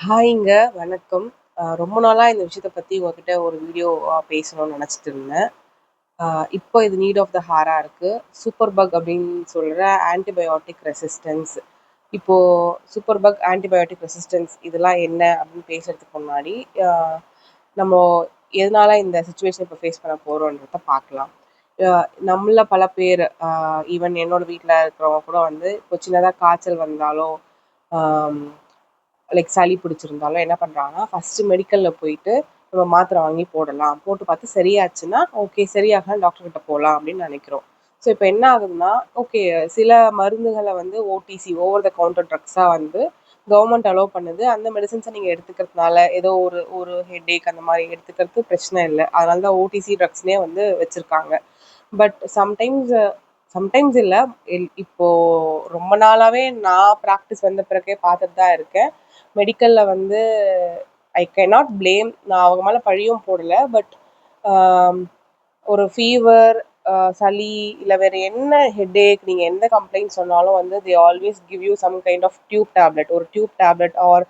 ஹாய்ங்க. வணக்கம். ரொம்ப நாளா இந்த விஷயத்த பத்தி உங்ககிட்ட ஒரு வீடியோ பேசணும்னு நெனச்சிட்டு இருந்தேன். அ இப்போ இது நீட் ஆஃப் த ஹாரா இருக்கு. சூப்பர் பக் அப்படின்னு சொல்ற ஆன்டிபயோட்டிக் ரெசிஸ்டன்ஸ். இப்போ சூப்பர் பக், ஆன்டிபயோட்டிக் ரெசிஸ்டன்ஸ் இதெல்லாம் என்ன அப்படின்னு பேசுறதுக்கு முன்னாடி, அ நம்ம எதனால இந்த சிச்சுவேஷன் இப்போ ஃபேஸ் பண்ண போறோம்ன்றத பார்க்கலாம். அ நம்மள பல பேர் ஈவன் என்னோட வீட்ல இருக்கிறவங்க கூட வந்து இப்போ சின்னதா காய்ச்சல் வந்தாலோ, ஆம் லைக் சளி பிடிச்சிருந்தாலும் என்ன பண்ணுறாங்கன்னா ஃபஸ்ட்டு மெடிக்கலில் போயிட்டு நம்ம மாத்திரை வாங்கி போடலாம், போட்டு பார்த்து சரியாச்சுன்னா ஓகே, சரியாகலாம் டாக்டர்கிட்ட போகலாம் அப்படின்னு நினைக்கிறோம். ஸோ இப்போ என்ன ஆகுதுன்னா, ஓகே, சில மருந்துகளை வந்து ஓடிசி, ஓவர் த கவுண்டர் ட்ரக்ஸாக வந்து கவர்மெண்ட் அலோவ் பண்ணுது. அந்த மெடிசன்ஸை நீங்கள் எடுத்துக்கிறதுனால ஏதோ ஒரு ஒரு ஹெட்டேக் அந்த மாதிரி எடுத்துக்கிறது பிரச்சனை இல்லை. அதனால தான் ஓடிசி ட்ரக்ஸ்னே வந்து வச்சுருக்காங்க. பட் சம்டைம்ஸ் இல்லை, இப்போ ரொம்ப நாளாகவே நான் ப்ராக்டிஸ் வந்த பிறகே பார்த்துட்டு தான் இருக்கேன். மெடிக்கலில் வந்து ஐ கேனாட் பிளேம், நான் அவங்க மேலே பழியும் போடலை. பட் ஒரு ஃபீவர், சளி இல்லை வேறு என்ன ஹெட்டேக், நீங்கள் எந்த கம்ப்ளைண்ட் சொன்னாலும் வந்து they always give you some kind of tube tablet, ஒரு டியூப் டேப்லெட் ஆர்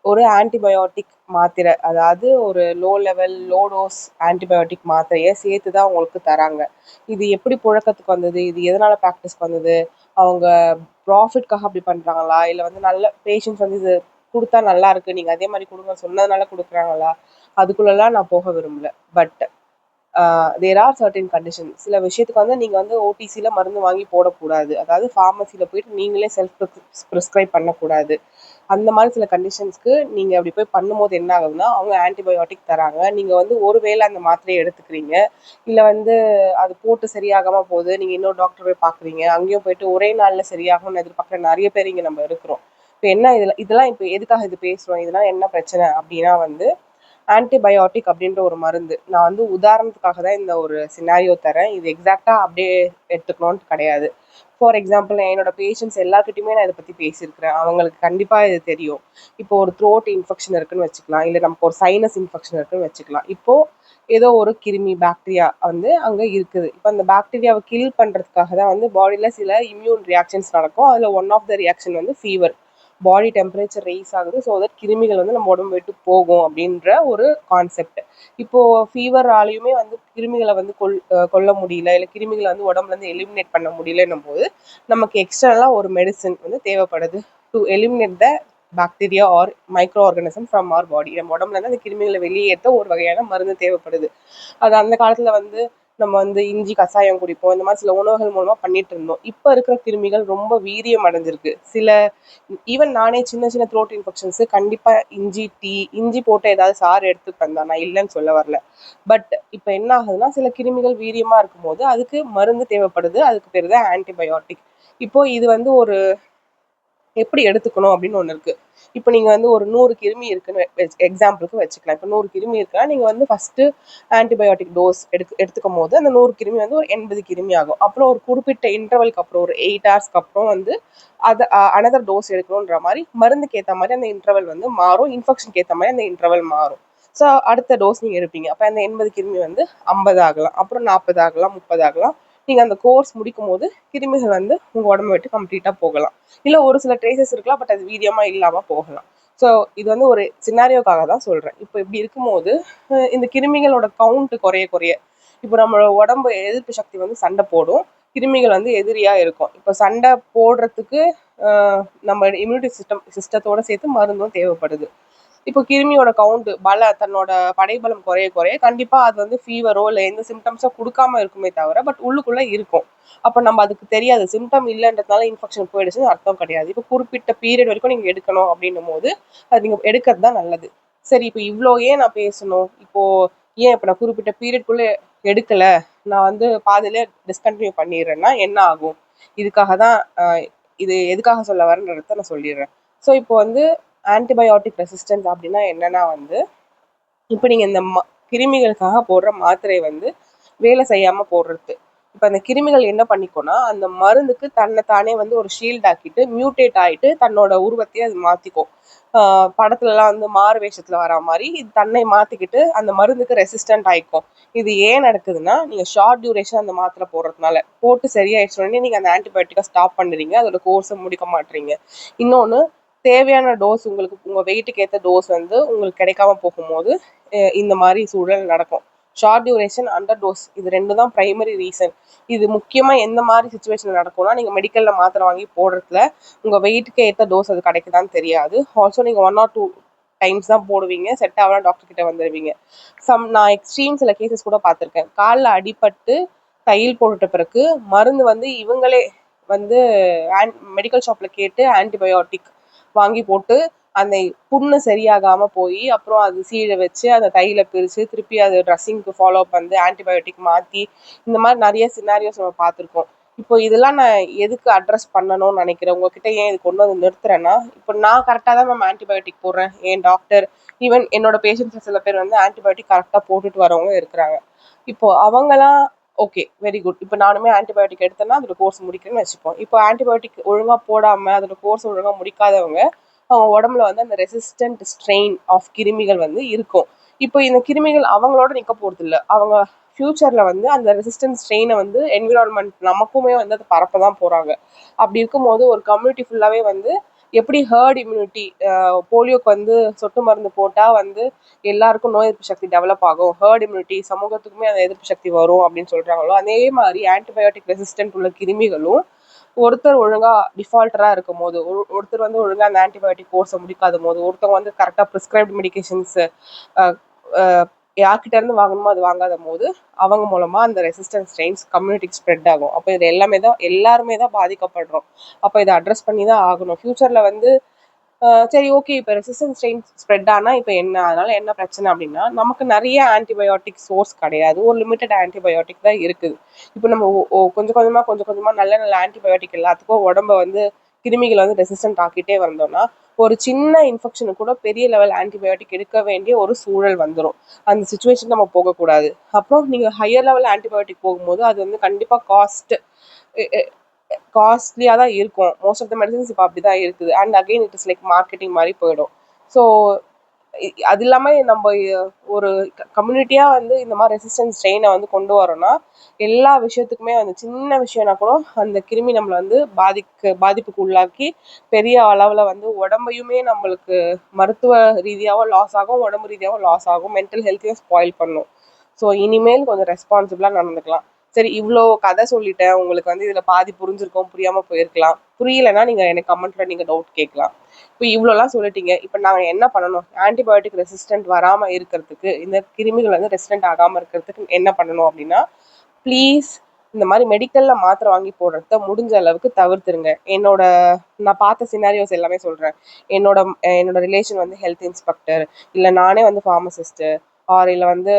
ஒரு ஆன்டிபயோட்டிக் மாத்திரை, அதாவது ஒரு low level low dose antibiotic மாத்திரையை சேர்த்து தான் உங்களுக்கு தராங்க. இது எப்படி புழக்கத்துக்கு வந்தது, இது எதனால் ப்ராக்டிஸ்க்கு வந்தது, அவங்க ப்ராஃபிட்காக அப்படி பண்ணுறாங்களா, இல்லை வந்து நல்ல பேஷண்ட்ஸ் வந்து இது கொடுத்தா நல்லா இருக்குது நீங்கள் அதே மாதிரி கொடுங்க சொன்னதுனால கொடுக்குறாங்களா, அதுக்குள்ளெல்லாம் நான் போக விரும்பல. But there are certain condition. சில விஷயத்துக்கு வந்து நீங்கள் வந்து ஓடிசியில் மருந்து வாங்கி போடக்கூடாது, அதாவது ஃபார்மசியில் போயிட்டு நீங்களே செல்ஃப் ப்ரிஸ்கிரைப் பண்ணக்கூடாது. அந்த மாதிரி சில கண்டிஷன்ஸ்க்கு நீங்கள் அப்படி போய் பண்ணும்போது என்ன ஆகுதுன்னா, அவங்க ஆன்டிபயோட்டிக் தராங்க, நீங்கள் வந்து ஒருவேளை அந்த மாத்திரையை எடுத்துக்கிறீங்க, இல்லை வந்து அது போட்டு சரியாகாமல் போகுது, நீங்கள் இன்னொரு டாக்டர் போய் பார்க்குறீங்க, அங்கேயும் போயிட்டு ஒரே நாளில் சரியாகும்னு எதிர்பார்க்குற நிறைய பேர் இங்கே நம்ம இருக்கிறோம். இப்போ என்ன இதெல்லாம் இப்போ எதுக்காக இது பேசுகிறோம், இதெல்லாம் என்ன பிரச்சனை அப்படின்னா வந்து ஆன்டிபயோட்டிக் அப்படின்ற ஒரு மருந்து, நான் வந்து உதாரணத்துக்காக தான் இந்த ஒரு சினாரியோ தரேன், இது எக்ஸாக்டாக அப்படியே எடுத்துக்கணும்னு கிடையாது. ஃபார் எக்ஸாம்பிள், என்னோட பேஷண்ட்ஸ் எல்லாருக்கிட்டையுமே நான் இதை பற்றி பேசியிருக்கிறேன், அவங்களுக்கு கண்டிப்பாக இது தெரியும். இப்போ ஒரு த்ரோட் இன்ஃபெக்ஷன் இருக்குன்னு வச்சுக்கலாம், இல்லை நமக்கு ஒரு சைனஸ் இன்ஃபெக்ஷன் இருக்குன்னு வச்சுக்கலாம். இப்போது ஏதோ ஒரு கிருமி பாக்டீரியா வந்து அங்கே இருக்குது. இப்போ அந்த பாக்டீரியாவை கில் பண்ணுறதுக்காக தான் வந்து பாடியில் சில இம்யூன் ரியாக்ஷன்ஸ் நடக்கும். அதில் ஒன் ஆஃப் த ரியாக்ஷன் வந்து ஃபீவர், பாடி டெம்பரேச்சர் ரைஸ் ஆகுது, ஸோ தட் கிருமிகள் வந்து நம்ம உடம்பு விட்டு போகும் அப்படின்ற ஒரு கான்செப்ட். இப்போது ஃபீவராலையுமே வந்து கிருமிகளை வந்து கொல்ல முடியல, இல்லை கிருமிகளை வந்து உடம்புலேருந்து எலிமினேட் பண்ண முடியலன்னும் போது நமக்கு எக்ஸ்டர்னலாக ஒரு மெடிசன் வந்து தேவைப்படுது to eliminate the bacteria or micro organism from our body. நம்ம உடம்புலேருந்து அந்த கிருமிகளை வெளியேற்ற ஒரு வகையான மருந்து தேவைப்படுது. அது அந்த காலத்தில் வந்து நம்ம வந்து இஞ்சி கஷாயம் குடிப்போம், இந்த மாதிரி சில உணவுகள் மூலமாக பண்ணிட்டு இருந்தோம். இப்போ இருக்கிற கிருமிகள் ரொம்ப வீரியம் அடைஞ்சிருக்கு. சில ஈவன் நானே சின்ன சின்ன த்ரோட் இன்ஃபெக்ஷன்ஸு கண்டிப்பாக இஞ்சி போட்டு ஏதாவது சாறு எடுத்துப்பேன் தான், நான் இல்லைன்னு சொல்ல வரல. பட் இப்போ என்ன ஆகுதுன்னா, சில கிருமிகள் வீரியமாக இருக்கும்போது அதுக்கு மருந்து தேவைப்படுது, அதுக்கு பேர் தான் ஆன்டிபயோட்டிக். இப்போது இது வந்து ஒரு எப்படி எடுத்துக்கணும் அப்படின்னு ஒன்று இருக்குது. இப்போ நீங்கள் வந்து ஒரு 100 கிருமி இருக்குன்னு எக்ஸாம்பிளுக்கு வச்சுக்கலாம். இப்போ 100 கிருமி இருக்குன்னா நீங்கள் வந்து ஃபஸ்ட்டு ஆன்டிபயோட்டிக் டோஸ் எடுத்துக்கும் போது அந்த 100 கிருமி வந்து ஒரு 80 கிருமி ஆகும். அப்புறம் ஒரு குறிப்பிட்ட இன்டர்வலுக்கு அப்புறம் ஒரு 8 ஹவர்ஸ்க்கு அப்புறம் வந்து அது அனதர் டோஸ் எடுக்கணுன்ற மாதிரி மருந்துக்கு ஏற்ற மாதிரி அந்த இன்டர்வல் வந்து மாறும், இன்ஃபெக்ஷனுக்கு ஏற்ற மாதிரி அந்த இன்டர்வல் மாறும். ஸோ அடுத்த டோஸ் நீங்கள் எடுப்பீங்க. அப்போ அந்த 80 கிருமி வந்து 50 ஆகலாம், அப்புறம் 40 ஆகலாம், 30 ஆகலாம். நீங்கள் அந்த கோர்ஸ் முடிக்கும் போது கிருமிகள் வந்து உங்கள் உடம்பு விட்டு கம்ப்ளீட்டாக போகலாம். இல்லை ஒரு சில ட்ரேசஸ் இருக்கலாம், பட் அது வீரியமாக இல்லாமல் போகலாம். ஸோ இது வந்து ஒரு சினாரியோக்காக தான் சொல்கிறேன். இப்போ இப்படி இருக்கும்போது இந்த கிருமிகளோட கவுண்ட்டு குறைய குறைய இப்போ நம்மளோட உடம்பு எதிர்ப்பு சக்தி வந்து சண்டை போடும், கிருமிகள் வந்து எதிரியாக இருக்கும். இப்போ சண்டை போடுறதுக்கு நம்ம இம்யூனிட்டி சிஸ்டத்தோட சேர்த்து மருந்தும் தேவைப்படுது. இப்போ கிருமியோட கவுண்ட் தன்னோட படைபலம் குறைய குறைய கண்டிப்பாக அது வந்து ஃபீவரோ இல்லை எந்த சிம்டம்ஸோ கொடுக்காம இருக்குமே தவிர, பட் உள்ளுக்குள்ளே இருக்கும். அப்போ நம்ம அதுக்கு தெரியாது, சிம்டம் இல்லைன்றதுனால இன்ஃபெக்ஷன் போயிடுச்சுன்னு அர்த்தம் கிடையாது. இப்போ குறிப்பிட்ட பீரியட் வரைக்கும் நீங்கள் எடுக்கணும் அப்படின்னும் போது அது நீங்கள் எடுக்கிறது தான் நல்லது. சரி, இப்போ இவ்வளோ ஏன் நான் பேசணும், இப்போது ஏன் இப்போ நான் குறிப்பிட்ட பீரியட்குள்ளே எடுக்கலை, நான் வந்து பாதியிலே டிஸ்கண்டினியூ பண்ணிடுறேன்னா என்ன ஆகும், இதுக்காக தான் இது எதுக்காக சொல்ல வரேன்றத நான் சொல்லிடுறேன். ஸோ இப்போ வந்து ஆன்டிபயோட்டிக் ரெசிஸ்டன்ஸ் அப்படின்னா என்னன்னா வந்து, இப்போ நீங்கள் இந்த கிருமிகளுக்காக போடுற மாத்திரை வந்து வேலை செய்யாமல் போடுறது. இப்போ அந்த கிருமிகள் என்ன பண்ணிக்கோன்னா, அந்த மருந்துக்கு தன்னை தானே வந்து ஒரு ஷீல்ட் ஆக்கிட்டு மியூட்டேட் ஆகிட்டு தன்னோட உருவத்தையே அது மாற்றிக்கும். படத்துலலாம் வந்து மாறு வேஷத்தில் வரா மாதிரி இது தன்னை மாற்றிக்கிட்டு அந்த மருந்துக்கு ரெசிஸ்டன்ட் ஆகிக்கும். இது ஏன் நடக்குதுன்னா, நீங்கள் ஷார்ட் டியூரேஷன் அந்த மாத்திரை போடுறதுனால, போட்டு சரியாயிடுச்சு உடனே நீங்கள் அந்த ஆன்டிபயோட்டிக்கை ஸ்டாப் பண்ணுறீங்க, அதோட கோர்ஸை முடிக்க மாட்டீங்க. இன்னொன்று, தேவையான டோஸ் உங்களுக்கு உங்கள் வெயிட்டுக்கு ஏற்ற டோஸ் வந்து உங்களுக்கு கிடைக்காம போகும்போது இந்த மாதிரி சூழல் நடக்கும். ஷார்ட் டியூரேஷன், அண்டர் டோஸ், இது 2 தான் ப்ரைமரி ரீசன். இது முக்கியமாக எந்த மாதிரி சுச்சுவேஷன் நடக்கும்னா, நீங்கள் மெடிக்கலில் மாத்திரை வாங்கி போடுறதுல உங்கள் வெயிட்டுக்கு ஏற்ற டோஸ் அது கிடைக்குதான்னு தெரியாது. ஆல்சோ நீங்கள் 1 or 2 டைம்ஸ் தான் போடுவீங்க, செட் ஆகலாம் டாக்டர் கிட்ட வந்துடுவீங்க. நான் எக்ஸ்ட்ரீம் சில கேசஸ் கூட பார்த்துருக்கேன். காலில் அடிபட்டு தையல் போட்டுட்ட பிறகு மருந்து வந்து இவங்களே வந்து மெடிக்கல் ஷாப்பில் கேட்டு ஆன்டிபயோட்டிக் வாங்கி போட்டு அந்த புண்ணு சரியாகாமல் போய் அப்புறம் அது சீழை வச்சு அந்த தையில பிரித்து திருப்பி அது ட்ரெஸ்ஸிங்க்கு ஃபாலோ பண்ணி ஆன்டிபயோட்டிக் மாற்றி இந்த மாதிரி நிறைய சினாரியோஸ் நம்ம பார்த்துருக்கோம். இப்போ இதெல்லாம் நான் எதுக்கு அட்ரஸ் பண்ணணும்னு நினைக்கிறேன், உங்ககிட்ட ஏன் இது கொண்டு வந்து நிறுத்துறேன்னா, இப்போ நான் கரெக்டாக தான் மேம் ஆன்டிபயோட்டிக் போடுறேன், என் டாக்டர் ஈவன் என்னோட பேஷண்ட்ஸ் சில பேர் வந்து ஆன்டிபயோட்டிக் கரெக்டாக போட்டுட்டு வரவங்க இருக்கிறாங்க. இப்போ அவங்களாம் ஓகே, வெரி குட். இப்போ நானுமே ஆன்டிபயோட்டிக் எடுத்தேன்னா அதோட கோர்ஸ் முடிக்கிறேன்னு வச்சுப்போம். இப்போ ஆன்டிபயோட்டிக் ஒழுங்காக போடாமல் அதோட கோர்ஸ் ஒழுங்காக முடிக்காதவங்க அவங்க உடம்புல வந்து அந்த ரெசிஸ்டன்ட் ஸ்ட்ரெயின் ஆஃப் கிருமிகள் வந்து இருக்கும். இப்போ இந்த கிருமிகள் அவங்களோட நிற்க போகிறது இல்லை, அவங்க ஃப்யூச்சரில் வந்து அந்த ரெசிஸ்டன்ட் ஸ்ட்ரெயினை வந்து என்விரான்மெண்ட் நமக்குமே வந்து அதை பரப்ப தான் போகிறாங்க. அப்படி இருக்கும்போது ஒரு கம்யூனிட்டி ஃபுல்லாகவே வந்து எப்படி ஹர்ட் இம்யூனிட்டி, போலியோக்கு வந்து சொட்டு மருந்து போட்டால் வந்து எல்லாருக்கும் நோய் எதிர்ப்பு சக்தி டெவலப் ஆகும், ஹர்ட் இம்யூனிட்டி சமூகத்துக்குமே அந்த எதிர்ப்பு சக்தி வரும் அப்படின்னு சொல்கிறாங்களோ, அதே மாதிரி ஆன்டிபயோட்டிக் ரெசிஸ்டன்ட் உள்ள கிருமிகளும் ஒருத்தர் ஒழுங்காக டிஃபால்ட்டராக இருக்கும் போது, ஒருத்தர் வந்து ஒழுங்காக அந்த ஆன்டிபயோட்டிக் கோர்ஸை முடிக்காத போது, ஒருத்தவங்க வந்து கரெக்டாக ப்ரிஸ்கிரைப்டு மெடிக்கேஷன்ஸு யார்கிட்ட இருந்து வாங்கணுமோ அது வாங்காத போது அவங்க மூலமா அந்த ரெசிஸ்டன்ஸ் ஸ்ட்ரெயின்ஸ் கம்யூனிட்டிக்கு ஸ்ப்ரெட் ஆகும். அப்போ இது எல்லாருமே தான் பாதிக்கப்படுறோம். அப்போ இதை அட்ரஸ் பண்ணி தான் ஆகணும். ஃபியூச்சர்ல வந்து சரி ஓகே, இப்போ ரெசிஸ்டன்ஸ் ஸ்ட்ரெயின்ஸ் ஸ்ப்ரெட் ஆனால் இப்போ என்ன, அதனால என்ன பிரச்சனை அப்படின்னா, நமக்கு நிறைய ஆன்டிபயோட்டிக் சோர்ஸ் கிடையாது, ஒரு லிமிட்டட் ஆன்டிபயோட்டிக் தான் இருக்குது. இப்போ நம்ம கொஞ்சம் கொஞ்சமாக நல்ல நல்ல ஆன்டிபயோட்டிக் எல்லாத்துக்கும் உடம்ப வந்து கிருமிகளை வந்து ரெசிஸ்டன்ட் ஆக்கிட்டே வந்தோம்னா ஒரு சின்ன இன்ஃபெக்ஷனுக்கு கூட பெரிய லெவல் ஆன்டிபயோட்டிக் எடுக்க வேண்டிய ஒரு சூழல் வந்துடும். அந்த சுச்சுவேஷன் நம்ம போகக்கூடாது. அப்புறம் நீங்கள் ஹையர் லெவல் ஆன்டிபயோட்டிக் போகும்போது அது வந்து கண்டிப்பாக காஸ்ட்லியாக தான் இருக்கும். மோஸ்ட் ஆஃப் த மெடிசன்ஸ் இப்போ அப்படி தான் இருக்குது. And again it is like marketing மாதிரி போயிடும். ஸோ அது இல்லாமல் நம்ம ஒரு கம்யூனிட்டியாக வந்து இந்த மாதிரி ரெசிஸ்டன்ஸ் ஸ்ட்ரெயினை வந்து கொண்டு வரோம்னா எல்லா விஷயத்துக்குமே வந்து சின்ன விஷயம்னா கூட அந்த கிருமி நம்மளை வந்து பாதிப்புக்கு உள்ளாக்கி பெரிய அளவில் வந்து உடம்பையுமே நம்மளுக்கு மருத்துவ ரீதியாகவும் லாஸ் ஆகும், உடம்பு ரீதியாகவும் லாஸ் ஆகும், மென்டல் ஹெல்த்தையும் ஸ்பாயில் பண்ணும். ஸோ இனிமேல் கொஞ்சம் ரெஸ்பான்சிபிளாக நடந்துக்கலாம். சரி, இவ்வளோ கதை சொல்லிட்டேன், உங்களுக்கு வந்து இதில் பாதி புரிஞ்சிருக்கோம், புரியாமல் போயிருக்கலாம். புரியலைன்னா நீங்கள் எனக்கு கமெண்ட்டில் நீங்கள் டவுட் கேட்கலாம். இப்போ இவ்வளோலாம் சொல்லிட்டீங்க, இப்போ நாங்கள் என்ன பண்ணணும், ஆன்டிபயோட்டிக் ரெசிஸ்டன்ட் வராமல் இருக்கிறதுக்கு, இந்த கிருமிகள் வந்து ரெசிஸ்டன்ட் ஆகாமல் இருக்கிறதுக்கு என்ன பண்ணணும் அப்படின்னா, ப்ளீஸ் இந்த மாதிரி மெடிக்கலில் மாத்திரை வாங்கி போடுறத முடிஞ்ச அளவுக்கு தவிர்த்துருங்க. நான் பார்த்த சினாரியோஸ் எல்லாமே சொல்கிறேன். என்னோட ரிலேஷன் வந்து ஹெல்த் இன்ஸ்பெக்டர், இல்லை நானே வந்து ஃபார்மசிஸ்ட்டு, ஆர் இல்லை வந்து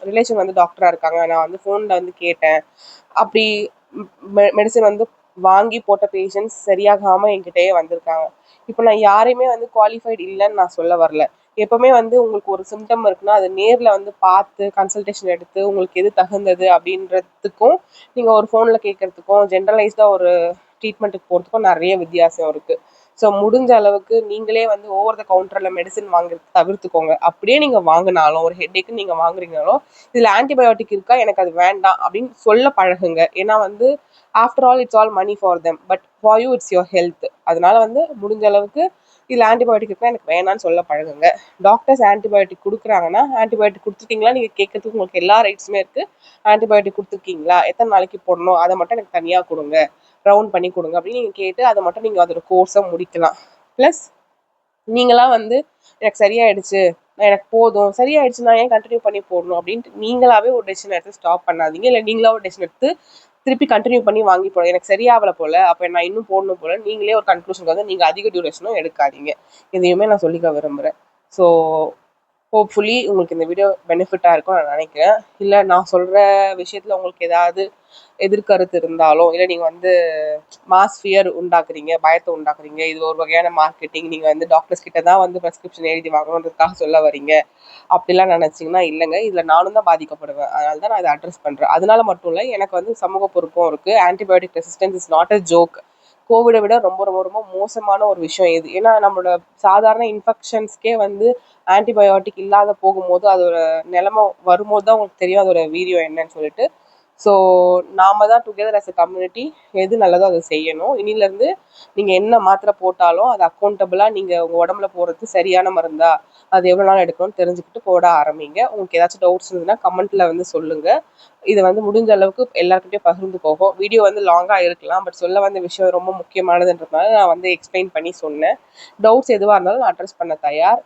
ரிலேஷன் வந்து டாக்டராக இருக்காங்க, நான் வந்து ஃபோனில் வந்து கேட்டேன். அப்படி மெடிசன் வந்து வாங்கி போட்ட பேஷண்ட்ஸ் சரியாகாமல் என்கிட்டயே வந்திருக்காங்க. இப்போ நான் யாரையுமே வந்து குவாலிஃபைடு இல்லைன்னு நான் சொல்ல வரல. எப்போவுமே வந்து உங்களுக்கு ஒரு சிம்டம் இருக்குன்னா அது நேரில் வந்து பார்த்து கன்சல்டேஷன் எடுத்து உங்களுக்கு எது தகுந்தது அப்படின்றதுக்கும் நீங்கள் ஒரு ஃபோனில் கேட்குறதுக்கும் ஜென்ரலைஸ்டாக ஒரு ட்ரீட்மெண்ட்டுக்கு போகிறதுக்கும் நிறைய வித்தியாசம் இருக்குது. ஸோ முடிஞ்ச அளவுக்கு நீங்களே வந்து ஓவர் த கவுண்டரில் மெடிசன் வாங்குறது தவிர்த்துக்கோங்க. அப்படியே நீங்கள் வாங்கினாலும் ஒரு ஹெட்டேக்கு நீங்கள் வாங்குறீங்கனாலும் இதில் ஆன்டிபயோட்டிக் இருக்கா, எனக்கு அது வேண்டாம் அப்படின்னு சொல்ல பழகுங்க. ஏன்னா வந்து after all it's all money for them, but for you it's your health. அதனால வந்து முடிஞ்ச அளவுக்கு இதில் ஆன்டிபயோட்டிக் இருக்கா எனக்கு வேணான்னு சொல்ல பழகுங்க. டாக்டர்ஸ் ஆன்டிபயோட்டிக் கொடுக்குறாங்கன்னா ஆன்டிபயோட்டிக் கொடுத்துருக்கீங்களா நீங்கள் கேட்கறதுக்கு உங்களுக்கு எல்லா ரைட்ஸுமே இருக்குது. ஆன்டிபயோட்டிக் கொடுத்துருக்கீங்களா, எத்தனை நாளைக்கு போடணும், அதை மட்டும் எனக்கு தனியாக கொடுங்க, ரவுண்ட் பண்ணி கொடுங்க அப்படின்னு நீங்கள் கேட்டு அதை மட்டும் நீங்கள் அதோட கோர்ஸை முடிக்கலாம். ப்ளஸ் நீங்களாம் வந்து எனக்கு சரியாயிடுச்சு, எனக்கு போதும், சரியாயிடுச்சு, நான் ஏன் கண்டினியூ பண்ணி போடணும் அப்படின்ட்டு நீங்களாவே ஒரு டெசிஷன் எடுத்து ஸ்டாப் பண்ணாதீங்க. இல்லை நீங்களா ஒரு டெசிஷன் எடுத்து திருப்பி கண்டினியூ பண்ணி வாங்கி போடுங்க. எனக்கு சரியாகல போல், அப்போ நான் இன்னும் போடணும் போல் நீங்களே ஒரு கன்க்ளூஷனுக்கு வந்து நீங்கள் அதிக டியூரேஷனும் எடுக்காதீங்க. இதையுமே நான் சொல்லிக்க விரும்புகிறேன். ஸோ ஹோப்ஃபுல்லி உங்களுக்கு இந்த வீடியோ பெனிஃபிட்டாக இருக்கும்னு நான் நினைக்கிறேன். இல்லை நான் சொல்கிற விஷயத்தில் உங்களுக்கு ஏதாவது எதிர்கருத்து இருந்தாலும், இல்லை நீங்கள் வந்து மாஸ் ஃபியர் உண்டாக்குறீங்க, பயத்தை உண்டாக்குறீங்க, இது ஒரு வகையான மார்க்கெட்டிங், நீங்கள் வந்து டாக்டர்ஸ் கிட்ட தான் வந்து ப்ரெஸ்கிரிப்ஷன் எழுதி வாங்கணுன்றதுக்காக சொல்ல வரீங்க அப்படிலாம் நினச்சிங்கன்னா இல்லைங்க, இதில் நானும் தான் பாதிக்கப்படுவேன். அதனால தான் நான் இதை அட்ரஸ் பண்ணுறேன். அதனால மட்டும் இல்லை, எனக்கு வந்து சமூக பொறுப்பும் இருக்குது. Antibiotic resistance is not a joke. கோவிடை விட ரொம்ப ரொம்ப ரொம்ப மோசமான ஒரு விஷயம் இது. ஏன்னா நம்மளோட சாதாரண இன்ஃபெக்ஷன்ஸ்க்கே வந்து ஆன்டிபயோட்டிக் இல்லாத போகும்போது அதோட நிலைமை வரும்போது தான் உங்களுக்கு தெரியும் அதோட வீரியம் என்னன்னு சொல்லிட்டு. ஸோ நாம தான் டுகெதர் ஆஸ் அ கம்யூனிட்டி எது நல்லதோ அதை செய்யணும். இனிலேருந்து நீங்கள் என்ன மாத்திரை போட்டாலும் அது அக்கௌண்டபிளாக நீங்கள் உங்கள் உடம்புல போடுறது சரியான மருந்தா, அது எவ்வளோ நாள் எடுக்கணும்னு தெரிஞ்சுக்கிட்டு போட ஆரம்பிங்க. உங்களுக்கு ஏதாச்சும் டவுட்ஸ் இருந்ததுன்னா கமெண்ட்டில் வந்து சொல்லுங்கள். இதை வந்து முடிஞ்ச அளவுக்கு எல்லாருக்கிட்டையும் பகிர்ந்து போகும். வீடியோ வந்து லாங்காக இருக்கலாம், பட் சொல்ல வந்த விஷயம் ரொம்ப முக்கியமானதுன்றதுனால நான் வந்து எக்ஸ்பிளைன் பண்ணி சொன்னேன். டவுட்ஸ் எதுவாக இருந்தாலும் நான் அட்ரஸ் பண்ண தயார்.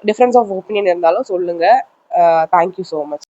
டிஃப்ரென்ஸ் ஆஃப் ஒப்பீனியன் இருந்தாலும் சொல்லுங்கள். Thank you so much.